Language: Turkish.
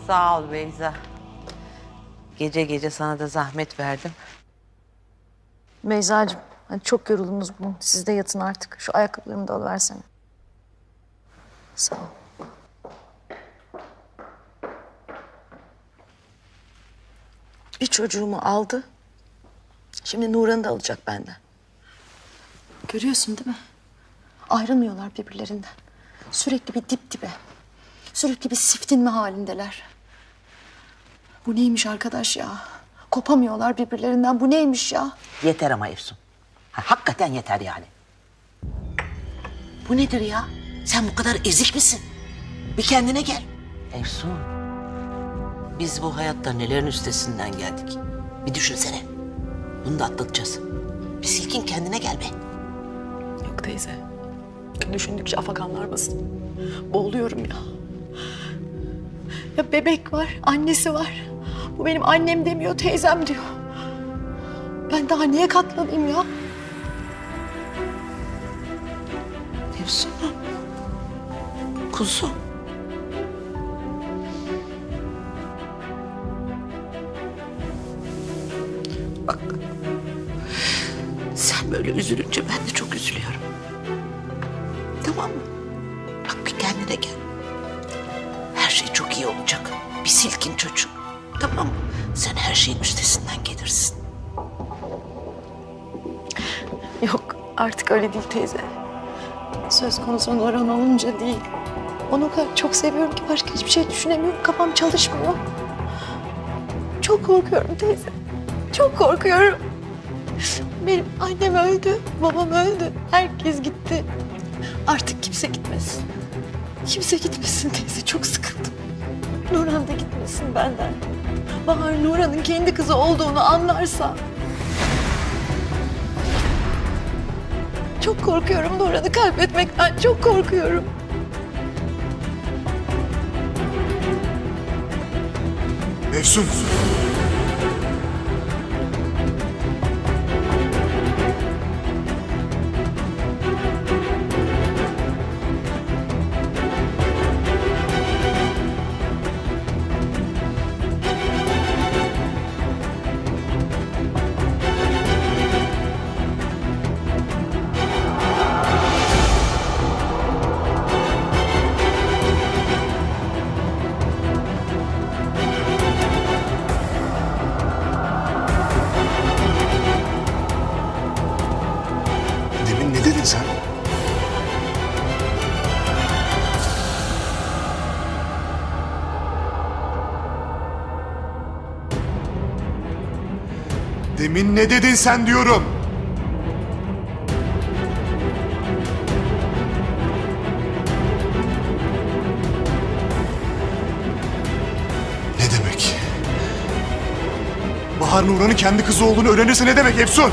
Sağ ol Beyza. Gece gece sana da zahmet verdim. Beyzacığım, hadi çok yoruldunuz bugün. Siz de yatın artık. Şu ayakkabılarımı da alıversene. Sağ ol. Bir çocuğumu aldı. Şimdi Nuran'ı da alacak benden. Görüyorsun değil mi? Ayrılmıyorlar birbirlerinden. Sürekli bir dip dibe. Sürekli bir siftinme halindeler. Bu neymiş arkadaş ya? Kopamıyorlar birbirlerinden. Bu neymiş ya? Yeter ama Efsun. Hakikaten yeter yani. Bu nedir ya? Sen bu kadar ezik misin? Bir kendine gel. Efsun. Biz bu hayatta nelerin üstesinden geldik. Bir düşünsene. Bunu da atlatacağız. Bir silkin kendine gel be. Yok teyze. Düşündükçe afakanlar basın. Boğuluyorum ya. Ya bebek var, annesi var. Bu benim annem demiyor, teyzem diyor. Ben daha niye katlanayım ya? Efsun. Kuzu. Bak. Sen böyle üzülünce ben de çok üzülüyorum. Tamam mı? Bak bir kendine gel. Her şey çok iyi olacak. Bir silkin çocuğum. Tamam mı? Sen her şeyin üstesinden gelirsin. Yok, artık öyle değil teyze. Söz konusu Nurhan olunca değil. Onu o kadar çok seviyorum ki başka hiçbir şey düşünemiyorum. Kafam çalışmıyor. Çok korkuyorum teyze. Çok korkuyorum. Benim annem öldü, babam öldü. Herkes gitti. Artık kimse gitmesin. Kimse gitmesin teyze. Çok sıkıldım. Nurhan da gitmesin benden. Bahar Nurhan'ın kendi kızı olduğunu anlarsa. Çok korkuyorum Nurhan'ı kaybetmekten. Çok korkuyorum. Efsun. Demin ne dedin sen? Demin ne dedin sen diyorum? Ne demek? Bahar Nurhan'ın kendi kızı olduğunu öğrenirse ne demek Efsun?